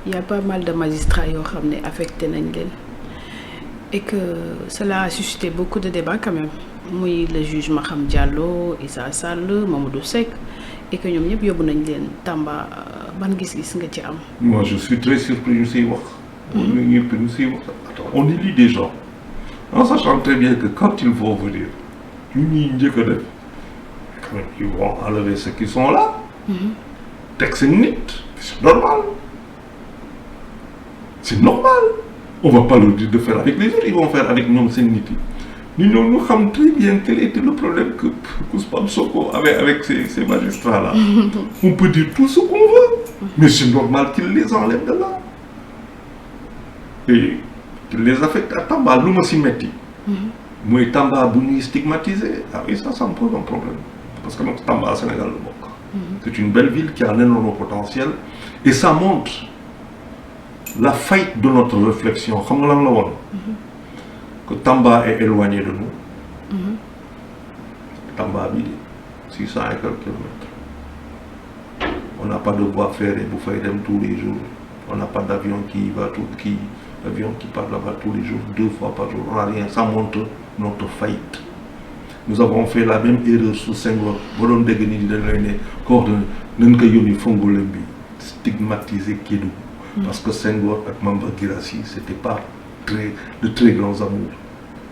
Il y a pas mal de magistrats yoo xam ne affecté nañ leen et que cela a suscité beaucoup de débats quand même muy le juge Maham Diallo Issa Sall Mamadou Seck et que ñoom ñëpp yóbbu nañ leen Tamba ban gis-gis nga ci am. Moi je suis très surpris ñu siy wax. ñu siy wax on élit des gens en sachant très bien que quand ils vont venir ñu ñuy njëkk a def quand même ils vont enlever ceux qui sont là. teg seen nit c'est normal. C'est normal. On ne va pas leur dire de faire avec les autres, ils vont faire avec nous, c'est niti. Nous savons très bien quel était le problème que Ousmane Sonko avait avec ces magistrats-là. On peut dire tout ce qu'on veut, mais c'est normal qu'ils les enlèvent de là. Et qu'ils les affectent à Tamba, nous me s'y metti. Moi, Tamba, vous stigmatisé. Ah oui, ça me pose un problème. Parce que notre Tamba, Sénégal, le Bok. C'est une belle ville qui a un énorme potentiel. Et ça montre la faillite de notre réflexion. Que Tamba est éloigné de nous. Tamba, 600 et quelques kilomètres. On n'a pas de voie ferrée pour faire dem tous les jours. On n'a pas d'avion qui part là-bas tous les jours, 2 fois par jour. On n'a rien. Ça montre notre faillite. Nous avons fait la même erreur sous Senghor. Stigmatiser Kédougou. Parce que Senghor et Mamba Guirassy, ce n'était pas de très grands amours.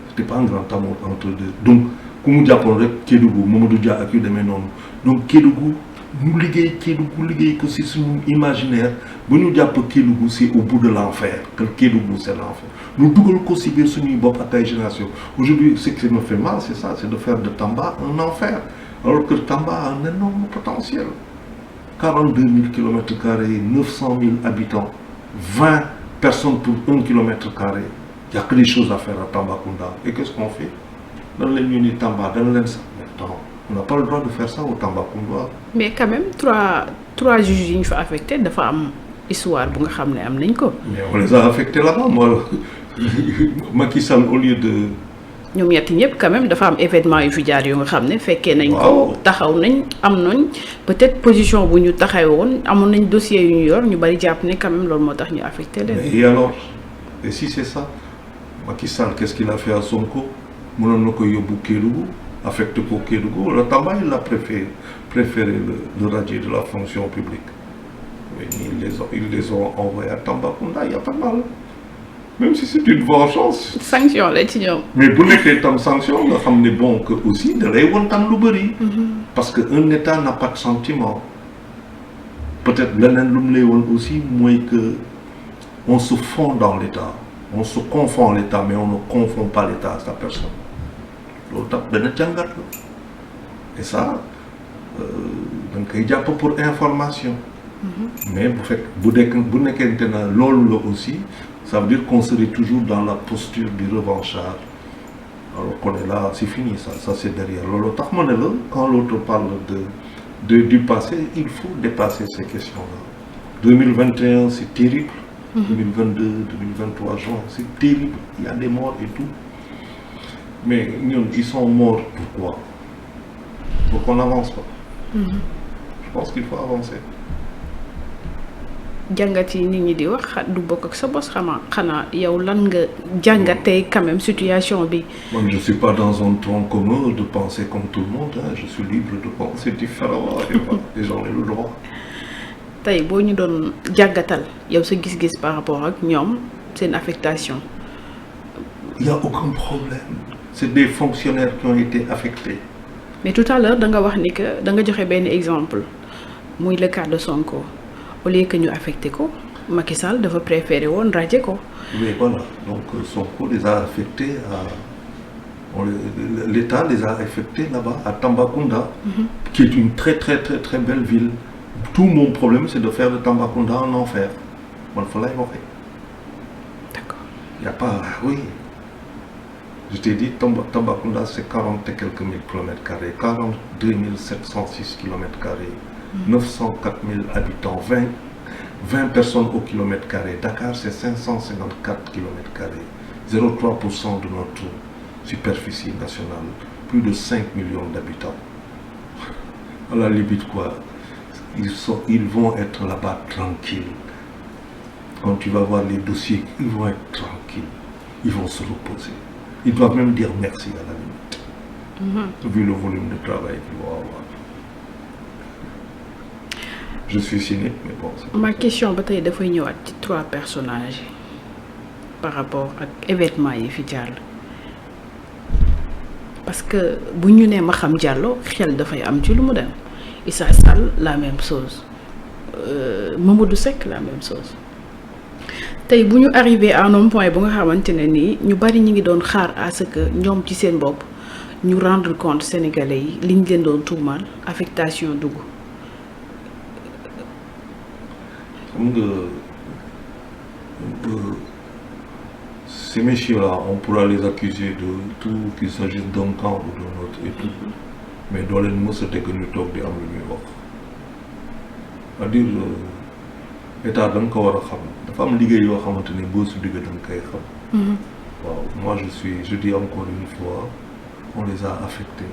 Ce n'était pas un grand amour entre eux deux. Donc, comme nous avons dit, Kédougou, Mamadou Dia a eu des noms. Donc, Kédougou, nous liguons Kédougou, que c'est son imaginaire. Nous disons que Kédougou, c'est au bout de l'enfer. Que Kédougou, c'est l'enfer. Nous devons aussi bien se dire à ta génération. Aujourd'hui, ce qui me fait mal, c'est ça, c'est de faire de Tamba un enfer. Alors que Tamba a un énorme potentiel. 42 000 km², 900 000 habitants, 20 personnes pour 1 km². Il n'y a que des choses à faire à Tambacounda. Et qu'est-ce qu'on fait? Dans les munis Tamba, dans les... Attends, on n'a pas le droit de faire ça au Tambacounda. Mais quand même, trois juges qui sont affectés, il y a une histoire que vous savez. Mais on les a affectés là-bas. Moi, Macky Sall, au lieu de... ñoom ñetti ñëpp quand même dafa am événement yu fi jaar yu nga xam ne fekkee nañ ko taxaw nañ am nañ peut-être position bu ñu taxawoon amoon nañ dossier yu ñu yor ñu bari jàpp ne quand même loolu moo tax ñu affecté leen. Et alors, et si c'est ça, Macky Sall qu'est-ce qu'il a fait à Sonko? mënoon na ko yóbbu Kédougou affecté ko Kédougou le Tamba il a préféré le radier de la fonction publique. Mais ils les ont envoyés à Tambacounda, il y a pas mal. Même si c'est une vengeance. Sanction là ci ñoom. Mais bu nekkee tam sanction nga xam ne bon que aussi da lay won tam lu bëri. Parce que un État n'a pas de sentiment. Peut-être leneen lu mu lay won aussi mooy que on se fond dans l'État. On se confond l'État mais on ne confond pas l'État à sa personne. loolu tax benn jàngat la. Et ça da nga koy jàpp pour information. Mais bu nekkente na loolu la aussi. Ça veut dire qu'on serait toujours dans la posture du revanchard. Alors qu'on est là, c'est fini, ça c'est derrière. Quand l'autre parle du passé, il faut dépasser ces questions-là. 2021, c'est terrible. 2022, 2023, juin, c'est terrible. Il y a des morts et tout. Mais ils sont morts pourquoi? Pour qu'on n'avance pas. Je pense qu'il faut avancer. jàngat yi nit ñi di wax du bokk ak sa bos xanaa yow lan nga jàngatee quand même situation bi. Moi je suis pas dans un tronc commun de penser comme tout le monde hein. Je suis libre de penser différemment et j'en ai le droit. tey boo ñu doon jàngatal yow sa gis-gis par rapport ak ñoom seen affectation. Il y a aucun problème. C'est des fonctionnaires qui ont été affectés. Mais tout à l'heure da nga wax ni que da nga joxe benn exemple muy le cas de Sonko. Au lieu que nous affections, Macky Sall devait préférer radier. Oui, voilà. Donc Sonko les a affectés l'État les a affectés là-bas, à Tambacounda, qui est une très très très très belle ville. Tout mon problème, c'est de faire de Tambacounda un enfer. Bon, il faut l'y voir. D'accord. Il n'y a pas... Oui. Je t'ai dit, Tambacounda, c'est 40 et quelques mille kilomètres carrés, 42 706 kilomètres carrés. 904 000 habitants, 20 personnes au kilomètre carré. Dakar, c'est 554 kilomètres carrés. 0,3% de notre superficie nationale. Plus de 5 millions d'habitants. À la limite, quoi, ils vont être là-bas tranquilles. quand tu vas voir les dossiers, ils vont être tranquilles, ils vont se reposer. Ils doivent même dire merci à la limite, vu le volume de travail qu'ils vont avoir. Je suis cynique, mais bon. Ma question ba tey dafay ñëwaat ci 3 personnages par rapport ak événement yi fi jàll. Parce que bu ñu nee Maham Diallo xel dafay am ci lu mu dem Issa Sall la même chose Mamadou Seck la même chose tey bu ñu arrivé à un point bu nga xamante ne nii ñu bari ñi ngi doon xaar à ce que ñoom ci seen bopp ñu rendre compte sénégalais yi liñ leen doon tuumaal affectation dugg. xam nga ces messieurs-là, on pourra les accuser de tout, qu'il s'agisse d'un camp ou d'un autre et tout. Mais dans les mots, c'était que nous sommes des amis. C'est-à-dire, l'État d'un corps à Kham. La femme ligue à Kham, on est beau sur ligue d'un Kham. Moi, je dis encore une fois, on les a affectés.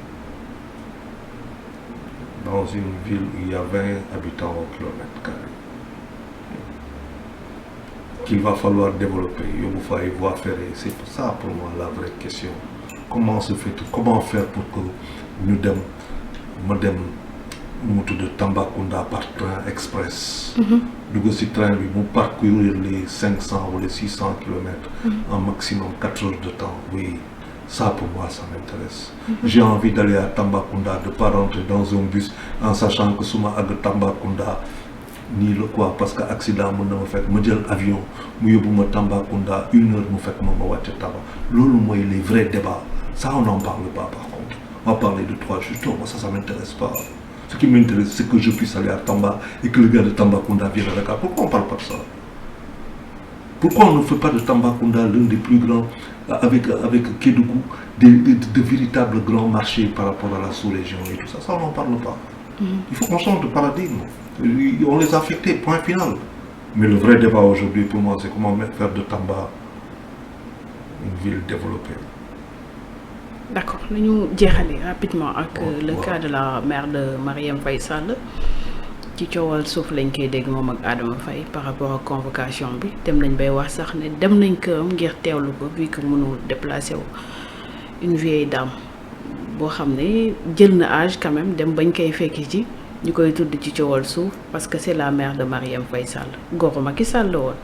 Dans une ville où il y a 20 habitants au kilomètre carré. Qu'il va falloir développer, il va falloir voir faire. C'est pour ça pour moi la vraie question. Comment faire pour que nous nous de Tambacounda par train express. Nous si train nous parcourir les 500 ou les 600 km en maximum 4 heures de temps. Oui, ça pour moi ça m'intéresse. J'ai envie d'aller à Tambacounda, de ne pas rentrer dans un bus en sachant que Souma à Tambacounda. Ni le quoi parce que accident mon na fait ma jël avion mu yobuma Tambacounda 1 heure mu fekk ma wàcc Tamba loolu mooy les vrais débats ça on n'en parle pas par contre on va parler de 3 jours moi ça m'intéresse pas ce qui m'intéresse c'est que je puisse aller à Tamba et que le gars de Tambacounda vienne à Dakar. Pourquoi on parle pas de ça? Pourquoi on ne fait pas de Tambacounda l'un des plus grands avec Kédougou de véritables grands marchés par rapport à la sous-région et tout ça on n'en parle pas. Il faut qu'on change de paradigme. On les a affectés, point final. Mais le vrai débat aujourd'hui pour moi, c'est comment faire de Tamba une ville développée. D'accord. Nous allons rapidement avec le cas de la mère de Marième Faye Sall. Ci coowal suuf lañ koy dégg moom ak Adama Faye par rapport à convocation bi dem nañ bay wax sax ne dem nañ këram ngir teewlu ko vu que mënul déplacé wu une vieille dame boo xam ne jël na âge quand même dem bañ koy fekki ci ñu koy tudd ci coowal suuf parce que c'est la mère de Marième Faye Sall goxu Macky Sall la woon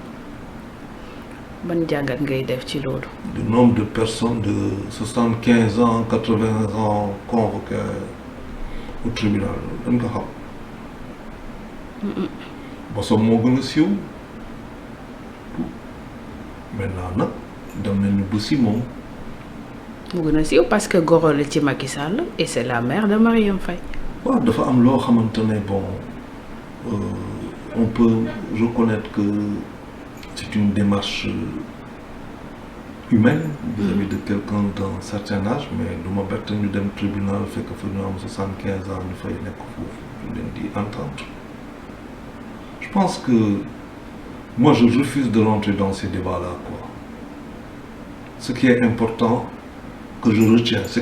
ban jàngat ngay def ci loolu. Le nombre de personnes de 75 ans 80 ans convoquées au tribunal dañ ko xam. bosom moo gën a siiw maintenant nag dem nañu ba si moom. mu gën a siiw parce que goro la ci Macky Sall et c'est la mère de Marième Faye. waaw dafa am loo xamante ne bon on peut reconnaître que c'est une démarche humaine vis-à-vis de quelqu'un d'un certain âge mais du ma bett ñu dem tribunal fekk fa ñu am 75 ans ñu fay nekk foofu ñu leen di entendre. Je pense que moi je refuse de rentrer dans ces débats-là quoi. Ce qui est important que je retiens, c'est